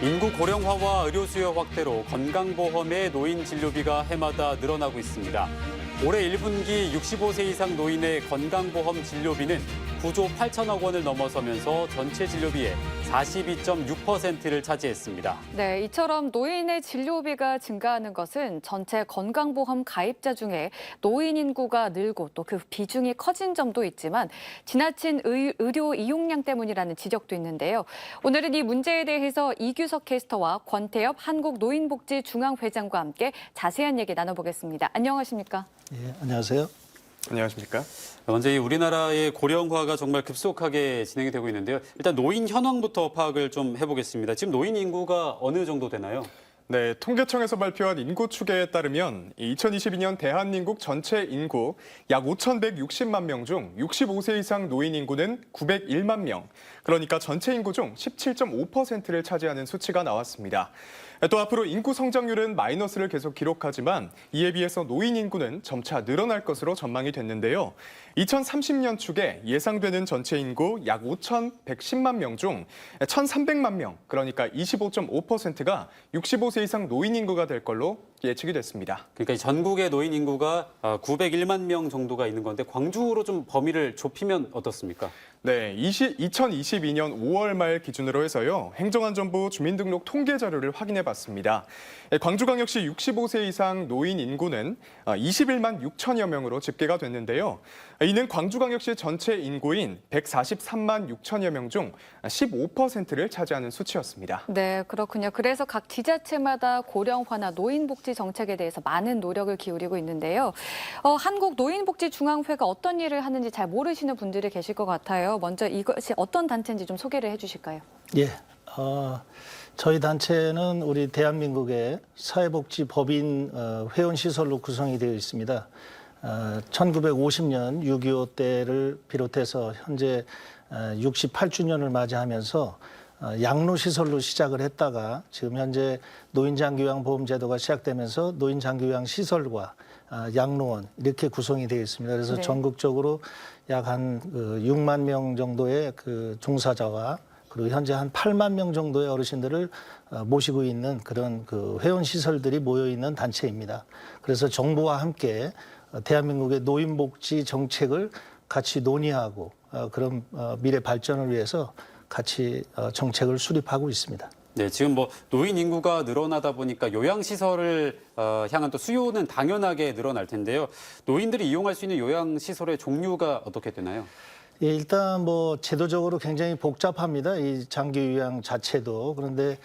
인구 고령화와 의료 수요 확대로 건강보험의 노인 진료비가 해마다 늘어나고 있습니다. 올해 1분기 65세 이상 노인의 건강보험 진료비는 9조 8천억 원을 넘어서면서 전체 진료비의 42.6%를 차지했습니다. 네, 이처럼 노인의 진료비가 증가하는 것은 전체 건강보험 가입자 중에 노인 인구가 늘고 또 그 비중이 커진 점도 있지만 지나친 의료 이용량 때문이라는 지적도 있는데요. 오늘은 이 문제에 대해서 이규석 캐스터와 권태엽 한국노인복지중앙회장과 함께 자세한 얘기 나눠보겠습니다. 안녕하십니까? 예, 안녕하세요. 안녕하십니까? 먼저 이 우리나라의 고령화가 정말 급속하게 진행이 되고 있는데요. 일단 노인 현황부터 파악을 좀 해보겠습니다. 지금 노인 인구가 어느 정도 되나요? 네, 통계청에서 발표한 인구 추계에 따르면 2022년 대한민국 전체 인구 약 5,160만 명 중 65세 이상 노인 인구는 901만 명, 그러니까 전체 인구 중 17.5%를 차지하는 수치가 나왔습니다. 또 앞으로 인구 성장률은 마이너스를 계속 기록하지만 이에 비해서 노인 인구는 점차 늘어날 것으로 전망이 됐는데요. 2030년 축에 예상되는 전체 인구 약 5,110만 명 중 1,300만 명, 그러니까 25.5%가 65세 이상 노인 인구가 될 걸로 예측이 됐습니다. 그러니까 전국의 노인 인구가 901만 명 정도가 있는 건데 광주로 좀 범위를 좁히면 어떻습니까? 네, 2022년 5월 말 기준으로 해서요. 행정안전부 주민등록 통계 자료를 확인해 봤습니다. 광주광역시 65세 이상 노인 인구는 21만 6천여 명으로 집계가 됐는데요. 이는 광주광역시 전체 인구인 143만 6천여 명 중 15%를 차지하는 수치였습니다. 네, 그렇군요. 그래서 각 지자체마다 고령화나 노인복지 정책에 대해서 많은 노력을 기울이고 있는데요. 한국노인복지중앙회가 어떤 일을 하는지 잘 모르시는 분들이 계실 것 같아요. 먼저 이것이 어떤 단체인지 좀 소개를 해주실까요? 예, 저희 단체는 우리 대한민국의 사회복지법인 회원시설로 구성이 되어 있습니다. 1950년 6.25 때를 비롯해서 현재 68주년을 맞이하면서 양로시설로 시작을 했다가 지금 현재 노인장기요양보험제도가 시작되면서 노인장기요양시설과 양로원 이렇게 구성이 되어 있습니다. 그래서 네. 전국적으로 약 한 6만 명 정도의 그 종사자와 그리고 현재 한 8만 명 정도의 어르신들을 모시고 있는 그런 그 회원시설들이 모여 있는 단체입니다. 그래서 정부와 함께 대한민국의 노인복지 정책을 같이 논의하고 그런 미래 발전을 위해서 같이 정책을 수립하고 있습니다. 네, 지금 뭐 노인 인구가 늘어나다 보니까 요양시설을 향한 또 수요는 당연하게 늘어날 텐데요. 노인들이 이용할 수 있는 요양시설의 종류가 어떻게 되나요? 예, 일단 뭐 제도적으로 굉장히 복잡합니다. 이 장기요양 자체도. 그런데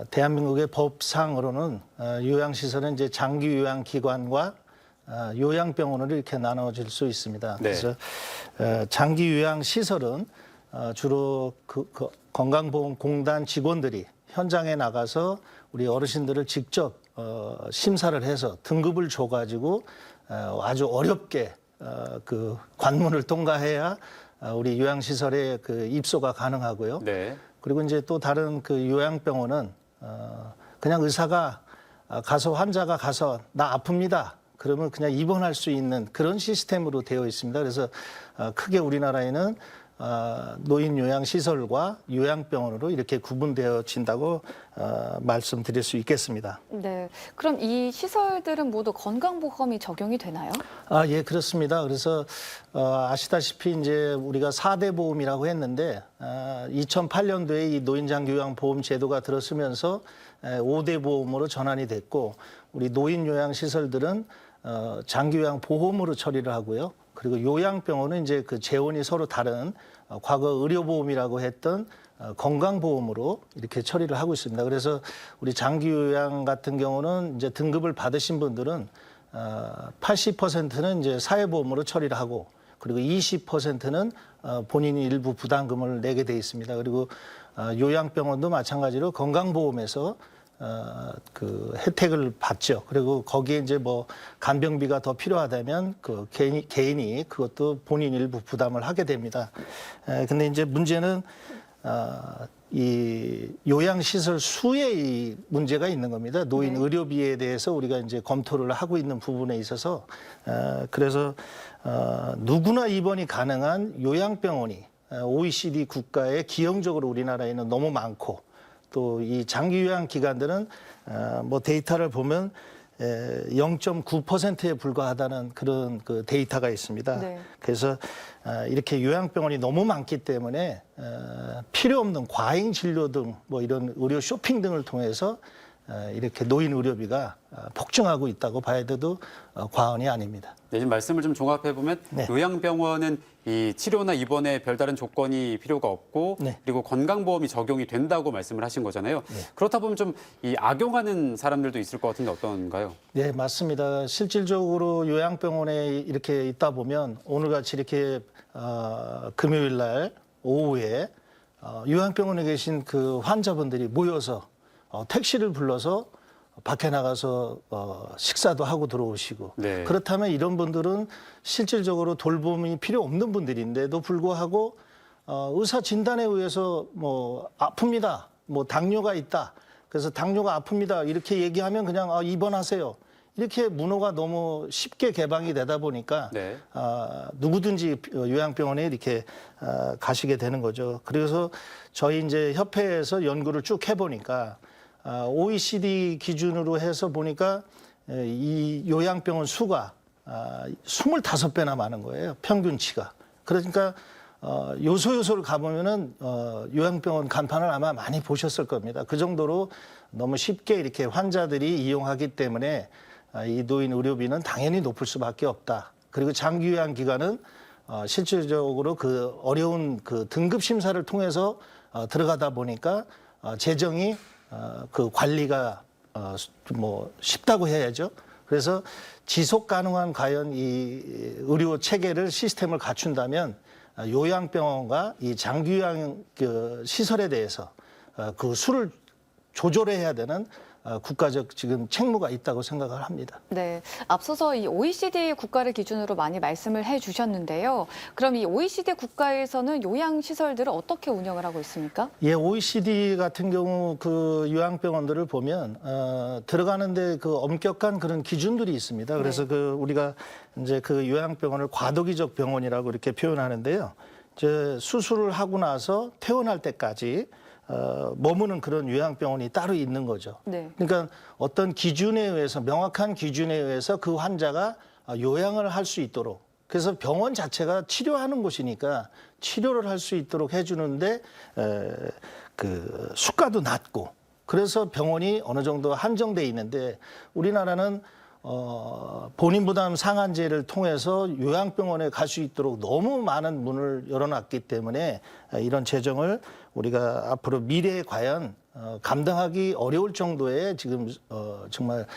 대한민국의 법상으로는 요양시설은 이제 장기요양기관과 요양병원으로 이렇게 나눠질 수 있습니다. 네. 그래서 장기요양시설은 주로 건강보험공단 직원들이 현장에 나가서 우리 어르신들을 직접 심사를 해서 등급을 줘가지고 아주 어렵게 그 관문을 통과해야 우리 요양시설에 그 입소가 가능하고요. 네. 그리고 이제 또 다른 그 요양병원은 그냥 의사가 가서 환자가 가서 나 아픕니다. 그러면 그냥 입원할 수 있는 그런 시스템으로 되어 있습니다. 그래서 크게 우리나라에는 노인 요양시설과 요양병원으로 이렇게 구분되어진다고 말씀드릴 수 있겠습니다. 네, 그럼 이 시설들은 모두 건강보험이 적용이 되나요? 예, 그렇습니다. 그래서 아시다시피 이제 우리가 4대 보험이라고 했는데 2008년도에 이 노인장기요양보험 제도가 들어서면서 5대 보험으로 전환이 됐고 우리 노인 요양시설들은 장기요양보험으로 처리를 하고요. 그리고 요양병원은 이제 그 재원이 서로 다른 과거 의료보험이라고 했던 건강보험으로 이렇게 처리를 하고 있습니다. 그래서 우리 장기요양 같은 경우는 이제 등급을 받으신 분들은 80%는 이제 사회보험으로 처리를 하고 그리고 20%는 본인이 일부 부담금을 내게 돼 있습니다. 그리고 요양병원도 마찬가지로 건강보험에서 그 혜택을 받죠. 그리고 거기에 이제 뭐 간병비가 더 필요하다면 그 개인이 그것도 본인 일부 부담을 하게 됩니다. 근데 이제 문제는 이 요양시설 수에 이 문제가 있는 겁니다. 노인 네. 의료비에 대해서 우리가 이제 검토를 하고 있는 부분에 있어서 그래서 누구나 입원이 가능한 요양병원이 OECD 국가에 기형적으로 우리나라에는 너무 많고 또 이 장기 요양 기간들은 뭐 데이터를 보면 0.9%에 불과하다는 그런 그 데이터가 있습니다. 네. 그래서 이렇게 요양병원이 너무 많기 때문에 필요 없는 과잉 진료 등 뭐 이런 의료 쇼핑 등을 통해서 이렇게 노인 의료비가 폭증하고 있다고 봐야 돼도 과언이 아닙니다. 네, 지금 말씀을 좀 종합해 보면 네. 요양병원은 이 치료나 입원에 별다른 조건이 필요가 없고 네. 그리고 건강보험이 적용이 된다고 말씀을 하신 거잖아요. 네. 그렇다 보면 좀 이 악용하는 사람들도 있을 것 같은데 어떤가요? 네, 맞습니다. 실질적으로 요양병원에 이렇게 있다 보면 오늘같이 이렇게 금요일 날 오후에 요양병원에 계신 그 환자분들이 모여서 택시를 불러서 밖에 나가서 식사도 하고 들어오시고 네. 그렇다면 이런 분들은 실질적으로 돌봄이 필요 없는 분들인데도 불구하고 의사 진단에 의해서 뭐 아픕니다. 뭐 당뇨가 있다. 그래서 당뇨가 아픕니다. 이렇게 얘기하면 그냥 입원하세요. 이렇게 문호가 너무 쉽게 개방이 되다 보니까 네. 누구든지 요양병원에 이렇게 가시게 되는 거죠. 그래서 저희 이제 협회에서 연구를 쭉 해보니까 OECD 기준으로 해서 보니까 이 요양병원 수가 25배나 많은 거예요. 평균치가. 그러니까 요소요소를 가보면은 요양병원 간판을 아마 많이 보셨을 겁니다. 그 정도로 너무 쉽게 이렇게 환자들이 이용하기 때문에 이 노인 의료비는 당연히 높을 수밖에 없다. 그리고 장기 요양 기간은 실질적으로 그 어려운 그 등급 심사를 통해서 들어가다 보니까 재정이 그 관리가 뭐 쉽다고 해야죠. 그래서 지속 가능한 과연 이 의료 체계를 시스템을 갖춘다면 요양병원과 이 장기 요양 그 시설에 대해서 그 수를 조절해야 되는 국가적 지금 책무가 있다고 생각을 합니다. 네, 앞서서 이 OECD 국가를 기준으로 많이 말씀을 해주셨는데요. 그럼 이 OECD 국가에서는 요양 시설들을 어떻게 운영을 하고 있습니까? 예, OECD 같은 경우 그 요양병원들을 보면 들어가는데 그 엄격한 그런 기준들이 있습니다. 그래서 그 우리가 이제 그 요양병원을 과도기적 병원이라고 이렇게 표현하는데요. 이제 수술을 하고 나서 퇴원할 때까지 머무는 그런 요양병원이 따로 있는 거죠. 네. 그러니까 어떤 기준에 의해서 명확한 기준에 의해서 그 환자가 요양을 할 수 있도록 그래서 병원 자체가 치료하는 곳이니까 치료를 할 수 있도록 해주는데 그 수가도 낮고 그래서 병원이 어느 정도 한정돼 있는데 우리나라는 본인 부담 상한제를 통해서 요양병원에 갈 수 있도록 너무 많은 문을 열어놨기 때문에 이런 재정을 우리가 앞으로 미래에 과연 감당하기 어려울 정도의 지금 정말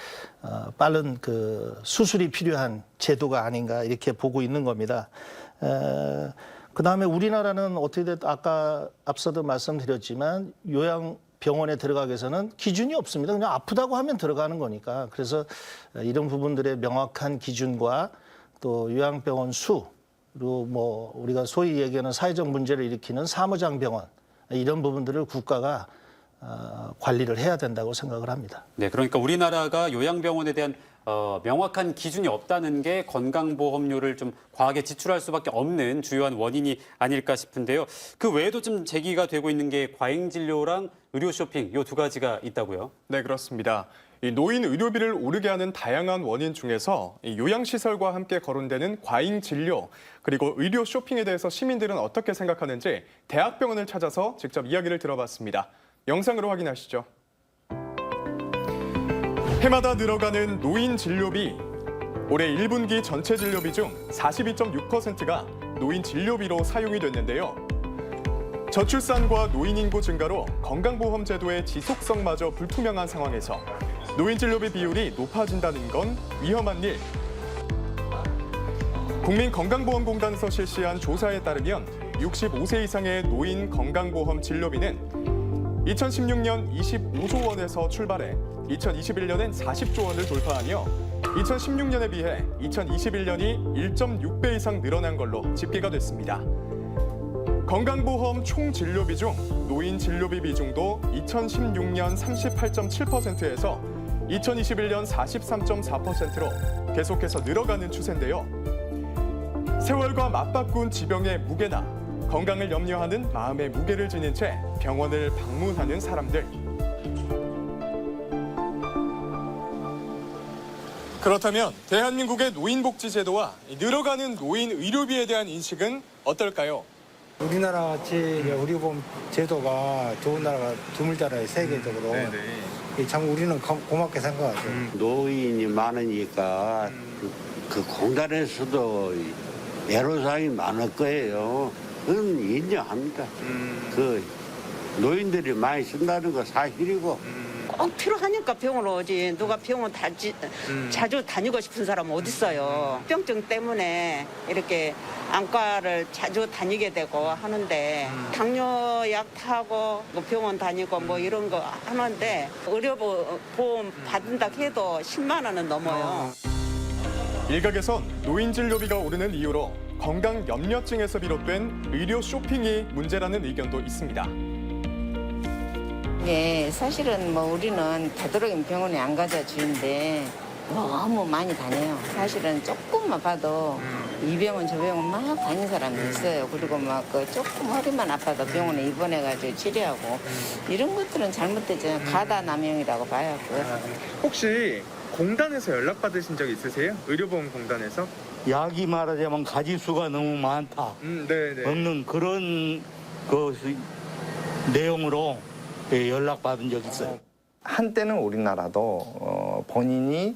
빠른 그 수술이 필요한 제도가 아닌가 이렇게 보고 있는 겁니다. 그다음에 우리나라는 어떻게 됐든 아까 앞서도 말씀드렸지만 요양병원에 들어가기 위해서는 기준이 없습니다. 그냥 아프다고 하면 들어가는 거니까. 그래서 이런 부분들의 명확한 기준과 또 요양병원 수, 그리고 뭐 우리가 소위 얘기하는 사회적 문제를 일으키는 사무장병원 이런 부분들을 국가가 관리를 해야 된다고 생각을 합니다. 네, 그러니까 우리나라가 요양병원에 대한 명확한 기준이 없다는 게 건강보험료를 좀 과하게 지출할 수밖에 없는 주요한 원인이 아닐까 싶은데요. 그 외에도 좀 제기가 되고 있는 게 과잉 진료랑 의료 쇼핑 이 두 가지가 있다고요? 네, 그렇습니다. 이 노인 의료비를 오르게 하는 다양한 원인 중에서 이 요양시설과 함께 거론되는 과잉 진료 그리고 의료 쇼핑에 대해서 시민들은 어떻게 생각하는지 대학병원을 찾아서 직접 이야기를 들어봤습니다. 영상으로 확인하시죠. 해마다 늘어가는 노인 진료비. 올해 1분기 전체 진료비 중 42.6%가 노인 진료비로 사용이 됐는데요. 저출산과 노인 인구 증가로 건강보험 제도의 지속성마저 불투명한 상황에서 노인 진료비 비율이 높아진다는 건 위험한 일. 국민건강보험공단에서 실시한 조사에 따르면 65세 이상의 노인 건강보험 진료비는 2016년 25조 원에서 출발해 2021년엔 40조 원을 돌파하며 2016년에 비해 2021년이 1.6배 이상 늘어난 걸로 집계가 됐습니다. 건강보험 총 진료비 중 노인 진료비 비중도 2016년 38.7%에서 2021년 43.4%로 계속해서 늘어가는 추세인데요. 세월과 맞바꾼 지병의 무게나 건강을 염려하는 마음의 무게를 지닌 채 병원을 방문하는 사람들. 그렇다면 대한민국의 노인복지제도와 늘어가는 노인 의료비에 대한 인식은 어떨까요? 우리나라 같이 의료보험 제도가 좋은 나라가 드물잖아요, 세계적으로. 참 우리는 고맙게 생각하죠. 노인이 많으니까 그 공단에서도 애로사항이 많을 거예요. 그건 인정합니다. 그 노인들이 많이 쓴다는 거 사실이고. 꼭 필요하니까 병원 오지. 누가 병원 자주 다니고 싶은 사람은 어디 있어요. 병증 때문에 이렇게 안과를 자주 다니게 되고 하는데 당뇨약 타고 병원 다니고 뭐 이런 거 하는데 의료보험 받는다 해도 10만 원은 넘어요. 일각에선 노인 진료비가 오르는 이유로 건강 염려증에서 비롯된 의료 쇼핑이 문제라는 의견도 있습니다. 예, 사실은 뭐 우리는 되도록이면 병원에 안 가자 주인데 너무 많이 다녀요. 사실은 조금만 봐도 이 병원 저 병원 막 다니는 사람도 있어요. 그리고 막 그 조금 허리만 아파도 병원에 입원해가지고 치료하고 이런 것들은 잘못되죠. 가다남용이라고 봐요. 혹시 공단에서 연락받으신 적 있으세요? 의료보험 공단에서? 약이 말하자면 가지수가 너무 많다. 네네. 없는 그런 그 내용으로 연락받은 적 있어요. 한때는 우리나라도 본인이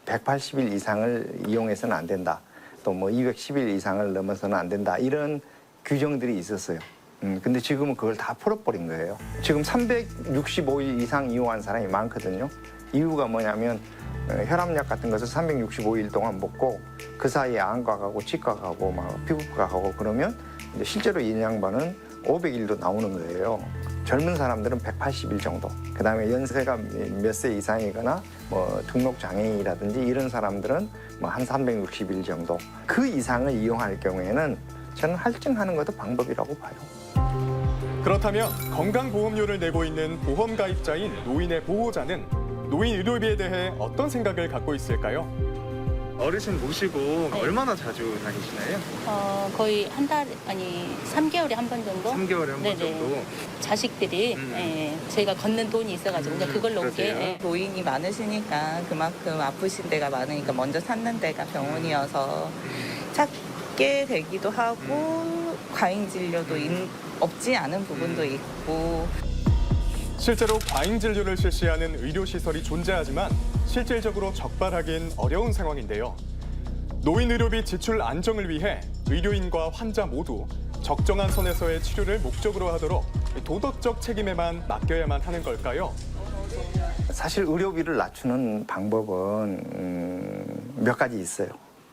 180일 이상을 이용해서는 안 된다. 또 뭐 210일 이상을 넘어서는 안 된다. 이런 규정들이 있었어요. 근데 지금은 그걸 다 풀어버린 거예요. 지금 365일 이상 이용한 사람이 많거든요. 이유가 뭐냐면 혈압약 같은 것을 365일 동안 먹고 그 사이에 안과 가고 치과 가고 막 피부과 가고 그러면 이제 실제로 이 양반은 500일도 나오는 거예요. 젊은 사람들은 180일 정도. 그다음에 연세가 몇 세 이상이거나 뭐 등록 장애인이라든지 이런 사람들은 뭐 한 360일 정도. 그 이상을 이용할 경우에는 저는 할증하는 것도 방법이라고 봐요. 그렇다면 건강보험료를 내고 있는 보험 가입자인 노인의 보호자는 노인 의료비에 대해 어떤 생각을 갖고 있을까요? 어르신 모시고 얼마나 자주 다니시나요? 거의 한 달, 아니 3개월에 한 번 정도? 3개월에 한 번 네네. 정도? 자식들이 저희가 걷는 돈이 있어가지고 이제 그걸로 그러세요? 오게. 노인이 많으시니까 그만큼 아프신 데가 많으니까 먼저 찾는 데가 병원이어서 찾게 되기도 하고 과잉 진료도 없지 않은 부분도 있고. 실제로 과잉 진료를 실시하는 의료시설이 존재하지만 실질적으로 적발하긴 어려운 상황인데요. 노인 의료비 지출 안정을 위해 의료인과 환자 모두 적정한 선에서의 치료를 목적으로 하도록 도덕적 책임에만 맡겨야만 하는 걸까요? 사실 의료비를 낮추는 방법은 몇 가지 있어요.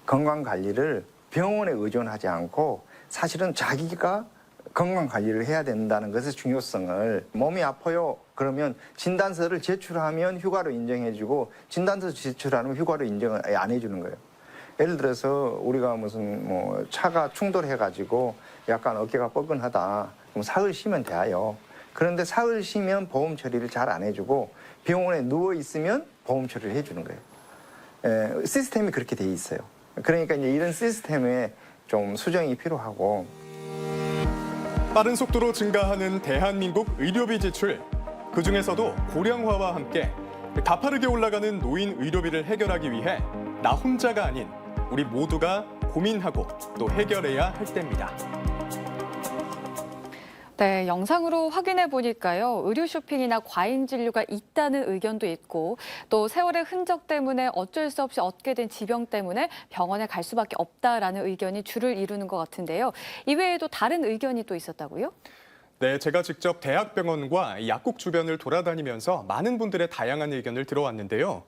건강관리를 병원에 의존하지 않고 사실은 자기가 건강관리를 해야 된다는 것의 중요성을 몸이 아파요. 그러면 진단서를 제출하면 휴가로 인정해주고 진단서 제출하면 휴가로 인정을 안 해주는 거예요. 예를 들어서 우리가 무슨 뭐 차가 충돌해가지고 약간 어깨가 뻐근하다. 그럼 사흘 쉬면 돼요. 그런데 사흘 쉬면 보험 처리를 잘 안 해주고 병원에 누워 있으면 보험 처리를 해주는 거예요. 시스템이 그렇게 돼 있어요. 그러니까 이제 이런 시스템에 좀 수정이 필요하고. 빠른 속도로 증가하는 대한민국 의료비 지출. 그중에서도 고령화와 함께 가파르게 올라가는 노인 의료비를 해결하기 위해 나 혼자가 아닌 우리 모두가 고민하고 또 해결해야 할 때입니다. 네, 영상으로 확인해 보니까요. 의료 쇼핑이나 과잉 진료가 있다는 의견도 있고 또 세월의 흔적 때문에 어쩔 수 없이 얻게 된 지병 때문에 병원에 갈 수밖에 없다라는 의견이 주를 이루는 것 같은데요. 이외에도 다른 의견이 또 있었다고요? 네, 제가 직접 대학병원과 약국 주변을 돌아다니면서 많은 분들의 다양한 의견을 들어왔는데요.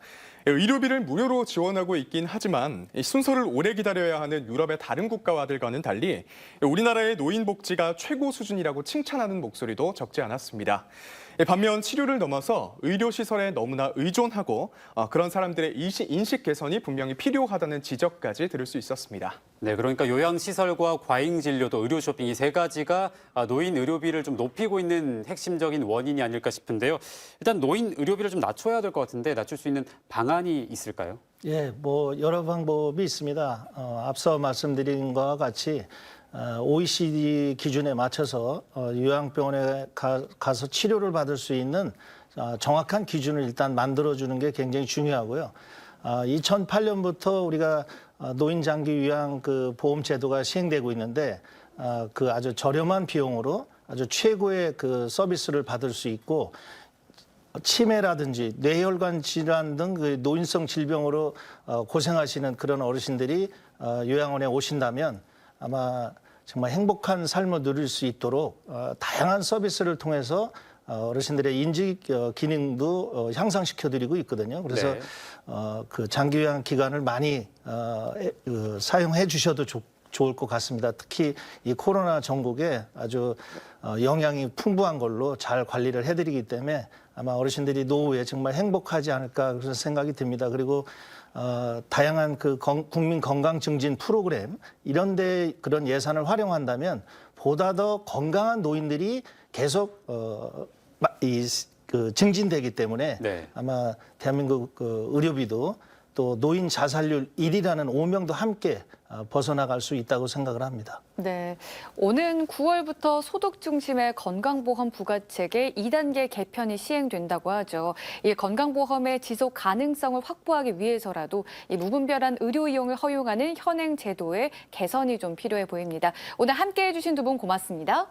의료비를 무료로 지원하고 있긴 하지만 순서를 오래 기다려야 하는 유럽의 다른 국가와들과는 달리 우리나라의 노인 복지가 최고 수준이라고 칭찬하는 목소리도 적지 않았습니다. 반면 치료를 넘어서 의료시설에 너무나 의존하고 그런 사람들의 인식 개선이 분명히 필요하다는 지적까지 들을 수 있었습니다. 네, 그러니까 요양시설과 과잉 진료도 의료 쇼핑 이 세 가지가 노인 의료비를 좀 높이고 있는 핵심적인 원인이 아닐까 싶은데요. 일단 노인 의료비를 좀 낮춰야 될 것 같은데 낮출 수 있는 방안이 있을까요? 예, 뭐 여러 방법이 있습니다. 앞서 말씀드린 것과 같이 OECD 기준에 맞춰서 요양병원에 가서 치료를 받을 수 있는 정확한 기준을 일단 만들어주는 게 굉장히 중요하고요. 2008년부터 우리가 노인 장기 요양 그 보험 제도가 시행되고 있는데 그 아주 저렴한 비용으로 아주 최고의 그 서비스를 받을 수 있고 치매라든지 뇌혈관 질환 등 그 노인성 질병으로 고생하시는 그런 어르신들이 요양원에 오신다면 아마 정말 행복한 삶을 누릴 수 있도록 다양한 서비스를 통해서 어르신들의 인지 기능도 향상시켜드리고 있거든요. 그래서 네. 그 장기 요양 기간을 많이 사용해 주셔도 좋을 것 같습니다. 특히 이 코로나 전국에 아주 영양이 풍부한 걸로 잘 관리를 해드리기 때문에 아마 어르신들이 노후에 정말 행복하지 않을까 그런 생각이 듭니다. 그리고 다양한 그 국민 건강 증진 프로그램 이런데 그런 예산을 활용한다면 보다 더 건강한 노인들이 계속 증진되기 때문에 네. 아마 대한민국 그 의료비도 또 노인 자살률 1위라는 오명도 함께 벗어나갈 수 있다고 생각을 합니다. 네, 오는 9월부터 소득 중심의 건강보험 부과체계 2단계 개편이 시행된다고 하죠. 이 건강보험의 지속 가능성을 확보하기 위해서라도 이 무분별한 의료 이용을 허용하는 현행 제도의 개선이 좀 필요해 보입니다. 오늘 함께해 주신 두 분 고맙습니다.